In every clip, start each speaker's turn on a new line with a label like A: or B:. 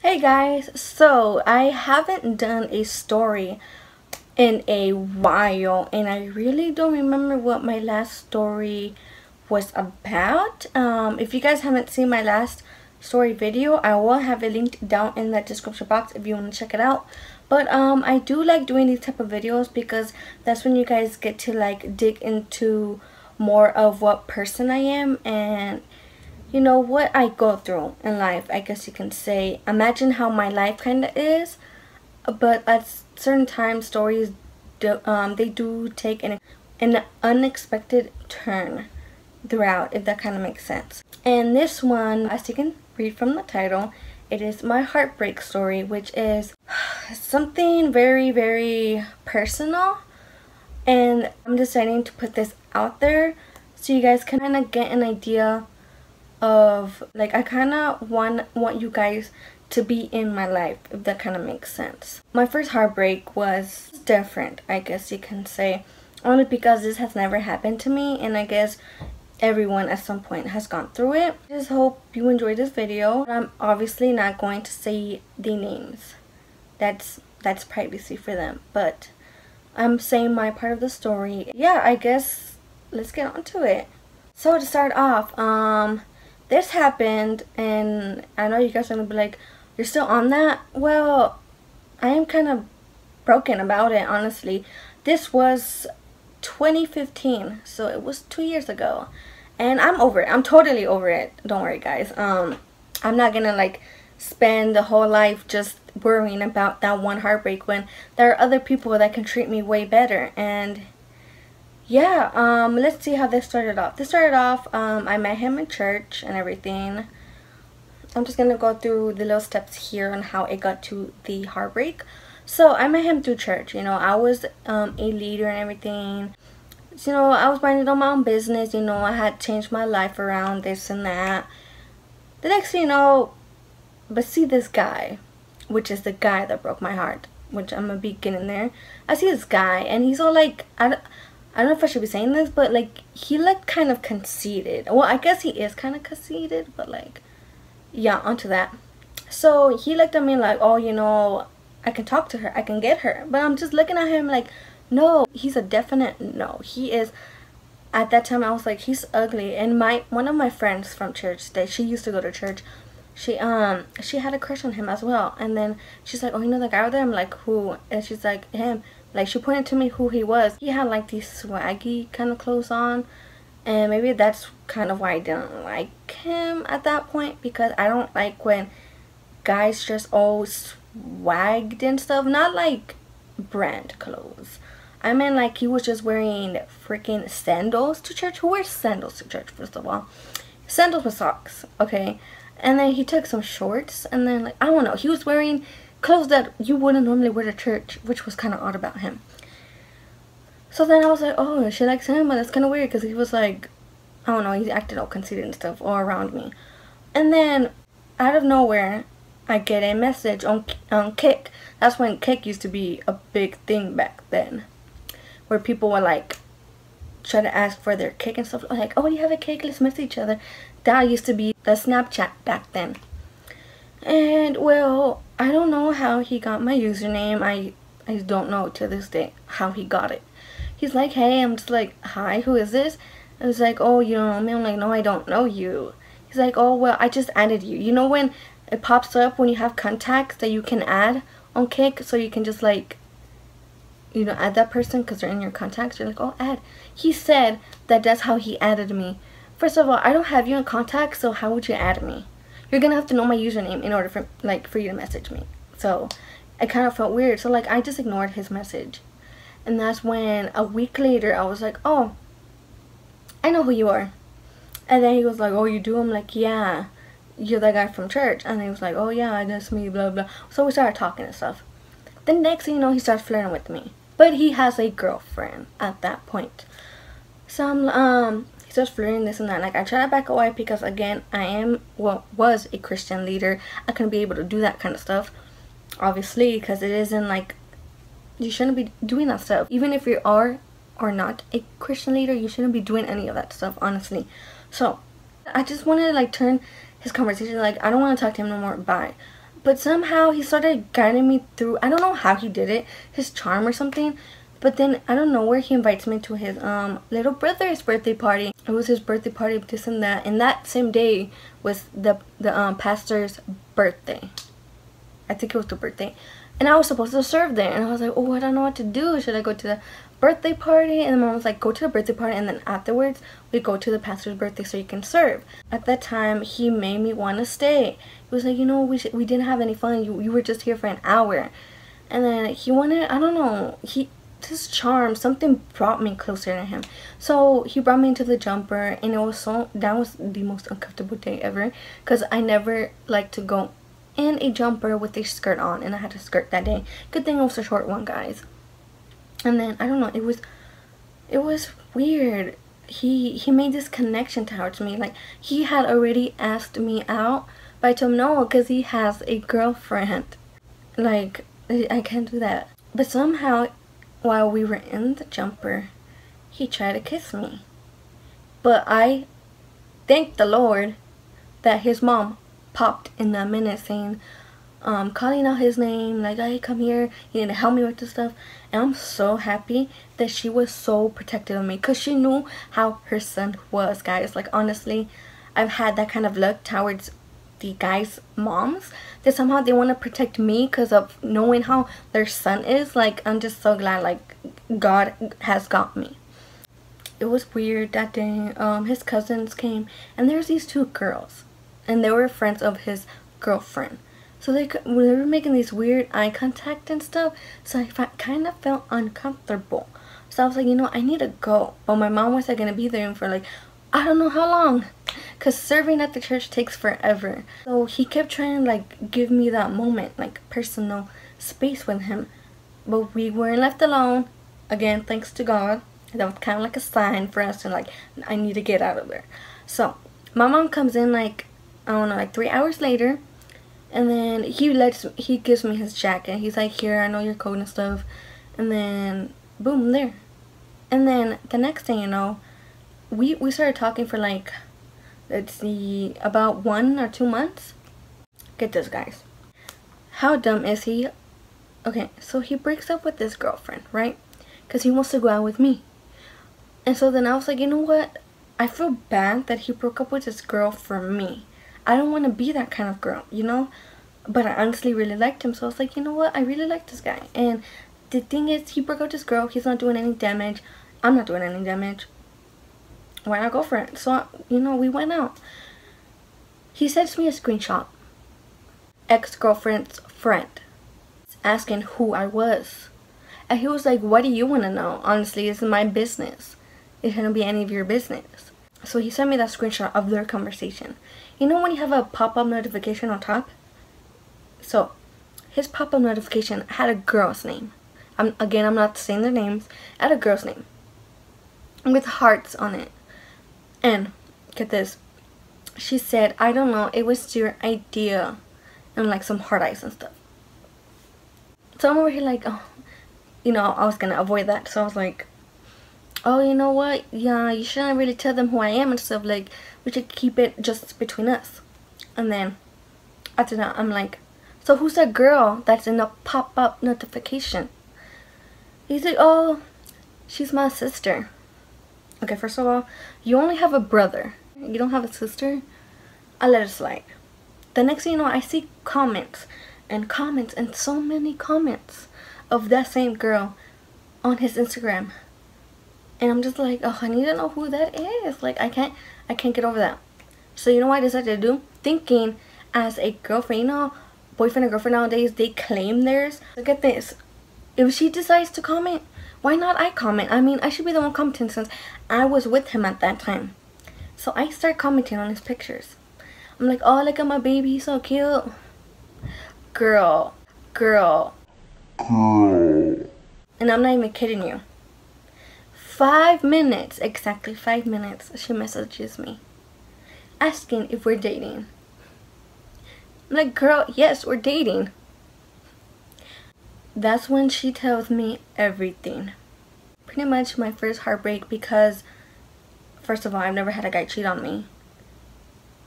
A: Hey guys, so I haven't done a story in a while and I really don't remember what my last story was about. If you guys haven't seen my last story video, I will have it linked down in the description box if you want to check it out. But I do like doing these type of videos because that's when you guys get to like dig into more of what person I am and you know what I go through in life, I guess you can say. Imagine how my life kind of is, but at certain times stories they do take an unexpected turn throughout, if that kind of makes sense. And this one, as you can read from the title, it is my heartbreak story, which is something very, very personal, and I'm deciding to put this out there so you guys can kind of get an idea of, like, I kind of want you guys to be in my life, if that kind of makes sense. My first heartbreak was different, I guess you can say, only because this has never happened to me, and I guess everyone at some point has gone through it. I just hope you enjoyed this video. I'm obviously not going to say the names. That's privacy for them, but I'm saying my part of the story. Yeah, I guess let's get on to it. So to start off, this happened, and I know you guys are gonna be like, you're still on that? Well, I am kind of broken about it, honestly. This was 2015, so it was 2 years ago, and I'm over it. I'm totally over it. Don't worry, guys. I'm not gonna like spend the whole life just worrying about that one heartbreak when there are other people that can treat me way better. And yeah, let's see how this started off. I met him in church and everything. I'm just gonna go through the little steps here on how it got to the heartbreak. So I met him through church. You know, I was a leader and everything. So, you know, I was minding on my own business. You know, I had changed my life around, this and that. The next thing you know, but see this guy, which is the guy that broke my heart, which I'm gonna be getting there. I see this guy, and he's all like, I don't know if I should be saying this, but like he looked kind of conceited. Well, I guess he is kind of conceited, but like, yeah, onto that. So he looked at me like, oh, you know, I can talk to her, I can get her. But I'm just looking at him like, no, he's a definite no. He is. At that time I was like, he's ugly. And one of my friends from church, that she used to go to church, she had a crush on him as well. And then she's like, oh, you know the guy over there? I'm like, who? And she's like, him. Like, she pointed to me who he was. He had like these swaggy kind of clothes on, and maybe that's kind of why I didn't like him at that point, because I don't like when guys just all swagged and stuff. Not like brand clothes. I mean, like, he was just wearing freaking sandals to church. Who wears sandals to church, first of all? Sandals with socks, okay? And then he took some shorts, and then, like, I don't know, he was wearing clothes that you wouldn't normally wear to church, which was kind of odd about him. So then I was like, oh, she likes him, but that's kind of weird, because he was like, I don't know, he acted all conceited and stuff all around me. And then out of nowhere, I get a message on Kik. That's when Kik used to be a big thing back then, where people were like try to ask for their Kik and stuff, like, oh, you have a Kik, let's mess each other. That used to be the Snapchat back then. And well, I don't know how he got my username. I don't know to this day how he got it. He's like, hey, I'm just like, hi, who is this? And it's like, oh, you know me? I'm like, no, I don't know you. He's like, oh, well, I just added you. You know when it pops up when you have contacts that you can add on Kik, so you can just like, you know, add that person because they're in your contacts. You're like, oh, add. He said that that's how he added me. First of all, I don't have you in contacts, so how would you add me? You're gonna have to know my username in order for you to message me. So I kind of felt weird, so like I just ignored his message. And that's when a week later I was like, oh, I know who you are. And then he was like, oh, you do? I'm like, yeah, you're that guy from church. And he was like, oh yeah, that's me, blah blah. So we started talking and stuff. Then next thing you know, he starts flirting with me, but he has a girlfriend at that point. So I'm just flirting, this and that. Like, I try to back away because, again, I was a Christian leader. I couldn't be able to do that kind of stuff, obviously, because it isn't like, you shouldn't be doing that stuff. Even if you are or not a Christian leader, you shouldn't be doing any of that stuff, honestly. So I just wanted to like turn his conversation, like, I don't want to talk to him no more, bye. But somehow he started guiding me through, I don't know how he did it, his charm or something. But then I don't know where he invites me to his little brother's birthday party. It was his birthday party, this and that. And that same day was the pastor's birthday. I think it was the birthday. And I was supposed to serve there. And I was like, oh, I don't know what to do. Should I go to the birthday party? And the mom was like, go to the birthday party. And then afterwards, we go to the pastor's birthday so you can serve. At that time, he made me want to stay. He was like, you know, we didn't have any fun. You were just here for an hour. And then he wanted, I don't know, his charm, something brought me closer to him. So he brought me into the jumper. And that was the most uncomfortable day ever. Because I never like to go in a jumper with a skirt on, and I had a skirt that day. Good thing it was a short one, guys. And then I don't know, it was weird. He made this connection towards me. Like, he had already asked me out, but I told him no because he has a girlfriend. Like, I can't do that. But somehow, while we were in the jumper, he tried to kiss me. But I thank the Lord that his mom popped in that minute saying, calling out his name, like, hey, come here, you need to help me with this stuff. And I'm so happy that she was so protective of me, because she knew how her son was, guys. Like, honestly, I've had that kind of luck towards the guys' moms, that somehow they want to protect me because of knowing how their son is. Like, I'm just so glad, like, God has got me. It was weird that day. His cousins came, and there's these two girls, and they were friends of his girlfriend. So they were making these weird eye contact and stuff. So I kind of felt uncomfortable. So I was like, you know, I need to go. But my mom was like going to be there for like, I don't know how long. Because serving at the church takes forever. So he kept trying to like give me that moment, like personal space with him. But we weren't left alone. Again, thanks to God. That was kind of like a sign for us to like, I need to get out of there. So my mom comes in like, I don't know, like 3 hours later, and then he gives me his jacket. He's like, here, I know your coat and stuff. And then boom, there. And then the next thing you know, we started talking for like, let's see, about 1 or 2 months. Get this, guys, how dumb is he? Okay, so he breaks up with his girlfriend, right? Because he wants to go out with me. And so then I was like, you know what, I feel bad that he broke up with his girl for me. I don't want to be that kind of girl, you know? But I honestly really liked him. So I was like, you know what? I really like this guy. And the thing is, he broke up with his girl. He's not doing any damage. I'm not doing any damage. Why not go for it? So, you know, we went out. He sends me a screenshot. Ex-girlfriend's friend. Asking who I was. And he was like, what do you want to know? Honestly, this is my business. It shouldn't be any of your business. So he sent me that screenshot of their conversation. You know when you have a pop-up notification on top? So, his pop-up notification had a girl's name. I'm not saying their names. It had a girl's name. With hearts on it. And, get this. She said, I don't know, it was your idea. And like some heart eyes and stuff. So I'm over here like, oh, you know, I was gonna avoid that. So I was like, oh, you know what? Yeah, you shouldn't really tell them who I am and stuff. Like, we should keep it just between us. And then, after that, I'm like, so who's that girl that's in the pop-up notification? He's like, oh, she's my sister. Okay, first of all, you only have a brother. You don't have a sister? I let it slide. The next thing you know, I see comments and comments and so many comments of that same girl on his Instagram. And I'm just like, oh, I need to know who that is. Like, I can't get over that. So you know what I decided to do? Thinking as a girlfriend, you know, boyfriend and girlfriend nowadays, they claim theirs. Look at this. If she decides to comment, why not I comment? I mean, I should be the one commenting since I was with him at that time. So I start commenting on his pictures. I'm like, oh, look at my baby, so cute. Girl. And I'm not even kidding you. 5 minutes, exactly 5 minutes, she messages me asking if we're dating. I'm like, girl, yes, we're dating. That's when she tells me everything. Pretty much my first heartbreak, because first of all, I've never had a guy cheat on me.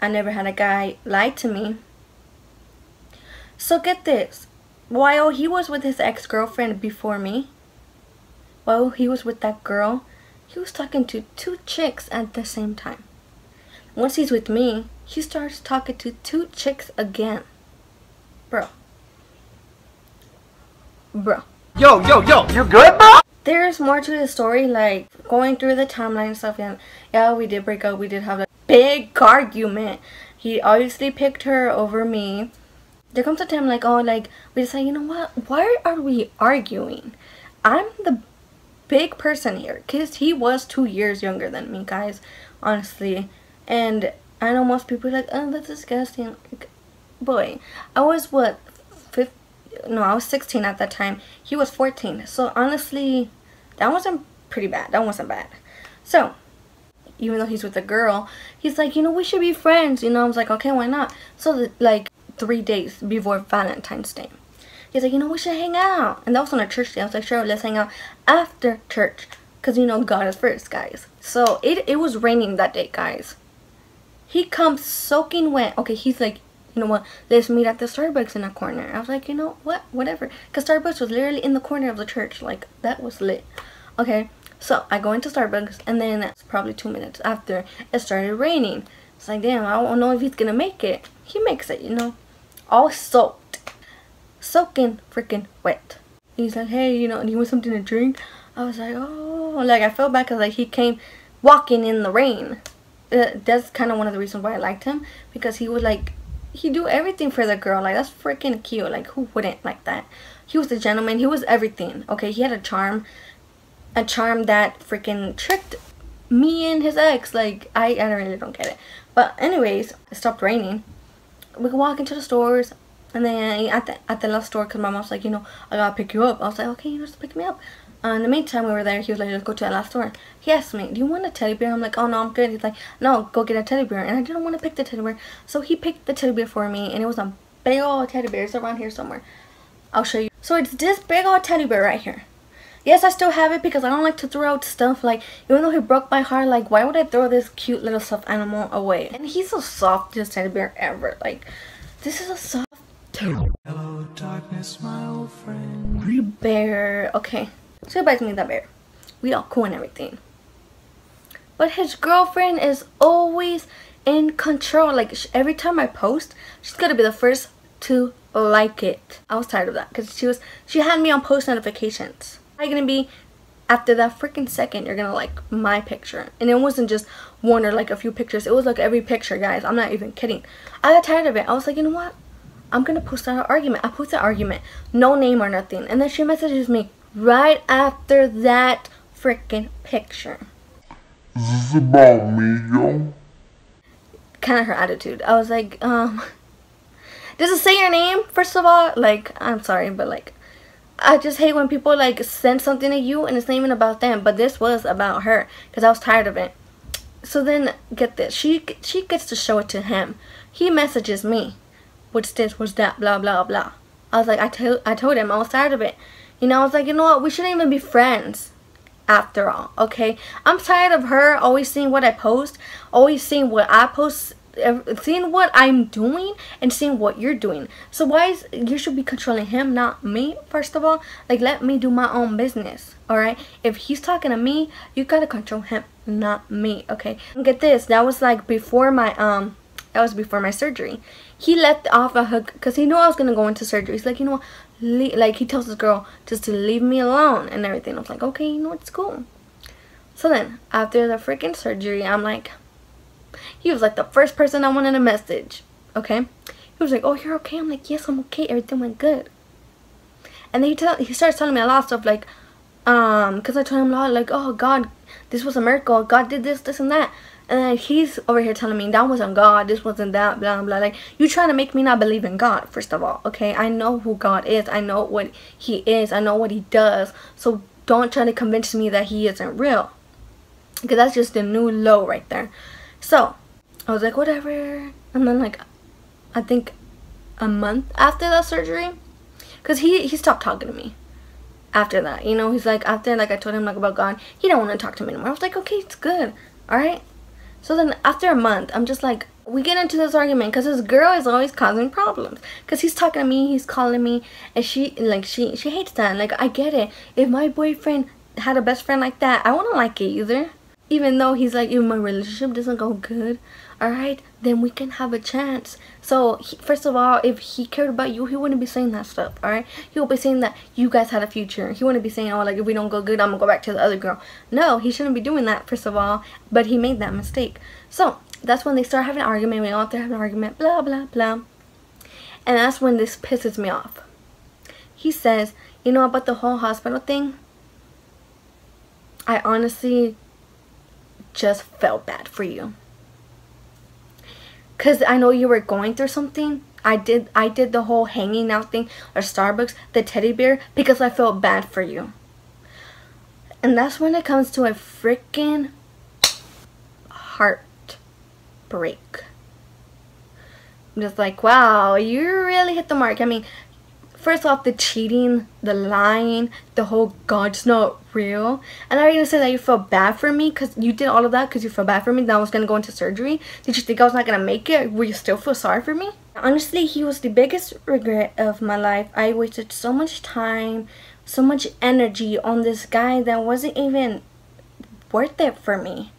A: I never had a guy lie to me. So get this. While he was with his ex-girlfriend before me, while he was with that girl, he was talking to 2 chicks at the same time. Once he's with me, he starts talking to 2 chicks again. Bro.
B: Yo, you good, bro?
A: There's more to the story, like going through the timeline and stuff. And yeah, we did break up. We did have a big argument. He obviously picked her over me. There comes a time like, oh, like we decide, you know what? Why are we arguing? I'm the big person here, because he was 2 years younger than me, guys, honestly. And I know most people are like, oh, that's disgusting. Boy, I was what, I was 16 at that time. He was 14. So honestly, that wasn't pretty bad. That wasn't bad. So even though he's with a girl, he's like, you know, we should be friends. You know, I was like, okay, why not? So like 3 days before Valentine's Day, he's like, you know, we should hang out. And that was on a church day. I was like, sure, let's hang out after church, because you know God is first, guys. So it was raining that day, guys. He comes soaking wet. Okay, he's like, you know what, let's meet at the Starbucks in a corner. I was like, you know what, whatever, because Starbucks was literally in the corner of the church. Like, that was lit. Okay, so I go into Starbucks, and then it's probably 2 minutes after it started raining. It's like, damn, I don't know if he's gonna make it. He makes it, you know, all soaked, soaking freaking wet. He's like, hey, you know, do you want something to drink? I was like, oh, like I felt bad because like he came walking in the rain. That's kind of one of the reasons why I liked him, because he would like, he do everything for the girl. Like, that's freaking cute. Like, who wouldn't like that? He was a gentleman. He was everything. Okay, he had a charm that freaking tricked me and his ex. Like, I really don't get it. But anyways, it stopped raining. We could walk into the stores, and then at the last store, because my mom's like, you know, I gotta pick you up. I was like, okay, you just pick me up. In the meantime, we were there. He was like, let's go to the last store. He asked me, do you want a teddy bear? I'm like, oh no, I'm good. He's like, no, go get a teddy bear. And I didn't want to pick the teddy bear, so he picked the teddy bear for me, and it was a big old teddy bear. It's around here somewhere. I'll show you. So it's this big old teddy bear right here. Yes, I still have it because I don't like to throw out stuff. Like, even though he broke my heart, like, why would I throw this cute little stuffed animal away? And he's the softest teddy bear ever. Like, this is a soft hello darkness, my old friend bear. Okay, so he buys me that bear. We all cool and everything, but his girlfriend is always in control. Like, every time I post, she's gonna be the first to like it. I was tired of that because she had me on post notifications. I'm gonna be, after that freaking second, you're gonna like my picture. And it wasn't just one or like a few pictures. It was like every picture, guys. I'm not even kidding. I got tired of it. I was like, you know what, I'm gonna post that argument. I posted that argument, no name or nothing. And then she messages me right after that freaking picture.
C: Is this about me, yo?
A: Kind of her attitude. I was like, does it say your name, first of all? Like, I'm sorry, but like, I just hate when people like send something to you and it's not even about them. But this was about her, because I was tired of it. So then, get this, she gets to show it to him. He messages me, what's this, what's that, blah blah blah. I was like, I told him I was tired of it. You know, I was like, you know what, we shouldn't even be friends after all. Okay, I'm tired of her always seeing what I post, always seeing what I post, seeing what I'm doing and seeing what you're doing. So why is you should be controlling him, not me? First of all, like, let me do my own business. All right, if he's talking to me, you gotta control him, not me. Okay, and get this, that was like before my surgery. He let off a hook because he knew I was gonna go into surgery. He's like, you know what, like, he tells this girl just to leave me alone and everything. I was like, okay, you know what, it's cool. So then after the freaking surgery, I'm like, he was like the first person I wanted to message. Okay, he was like, oh, you're okay? I'm like, yes, I'm okay, everything went good. And then he starts telling me a lot of stuff, like, because I told him a lot, like, oh God, this was a miracle, God did this, this and that. And then he's over here telling me that wasn't God, this wasn't that, blah blah. Like, you trying to make me not believe in God, first of all. Okay, I know who God is, I know what he is, I know what he does. So don't try to convince me that he isn't real, because that's just a new low right there. So I was like, whatever. And then, like, I think a month after that surgery, because he stopped talking to me after that. You know, he's like, after like I told him like about God, he don't want to talk to me anymore. I was like, okay, it's good, all right. So then after a month, I'm just like, We get into this argument because this girl is always causing problems. Because he's talking to me, he's calling me, and she hates that. Like, I get it. If my boyfriend had a best friend like that, I wouldn't like it either. Even though he's like, if my relationship doesn't go good, alright, then we can have a chance. So, first of all, if he cared about you, he wouldn't be saying that stuff, alright? He would be saying that you guys had a future. He wouldn't be saying, oh, like, if we don't go good, I'm gonna go back to the other girl. No, he shouldn't be doing that, first of all. But he made that mistake. So, that's when they start having an argument. We all have an argument, blah, blah, blah. And that's when this pisses me off. He says, you know about the whole hospital thing? I honestly just felt bad for you. Cause I know you were going through something. I did the whole hanging out thing or Starbucks, the teddy bear, because I felt bad for you. And that's when it comes to a freaking heartbreak. I'm just like, wow, you really hit the mark. I mean, first off, the cheating, the lying, the whole God's not real. And I was gonna say that you felt bad for me because you did all of that because you felt bad for me. That I was gonna go into surgery. Did you think I was not gonna make it? Will you still feel sorry for me? Honestly, he was the biggest regret of my life. I wasted so much time, so much energy on this guy that wasn't even worth it for me.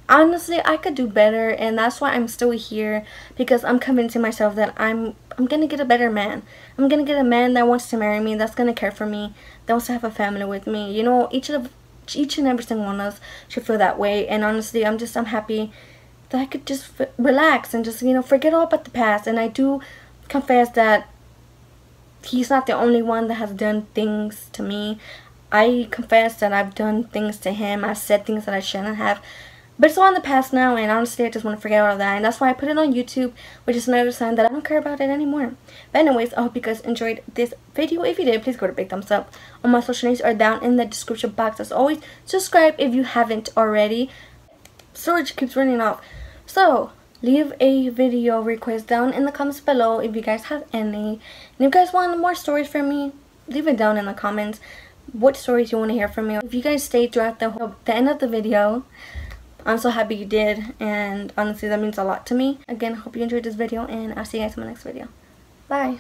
A: Honestly, I could do better, and that's why I'm still here, because I'm convincing myself that I'm gonna get a better man. I'm gonna get a man that wants to marry me, that's gonna care for me, that wants to have a family with me. You know, each and every single one of us should feel that way. And honestly, I'm happy that I could just relax and just, you know, forget all about the past. And I do confess that he's not the only one that has done things to me. I confess that I've done things to him. I've said things that I shouldn't have. But it's all in the past now, and honestly, I just want to forget all of that. And that's why I put it on YouTube, which is another sign that I don't care about it anymore. But anyways, I hope you guys enjoyed this video. If you did, please go to big thumbs up. All my social links are down in the description box as always. Subscribe if you haven't already. Storage keeps running off. So, leave a video request down in the comments below if you guys have any. And if you guys want more stories from me, leave it down in the comments. What stories you want to hear from me. If you guys stayed throughout the end of the video, I'm so happy you did, and honestly that means a lot to me. Again, hope you enjoyed this video, and I'll see you guys in my next video. Bye.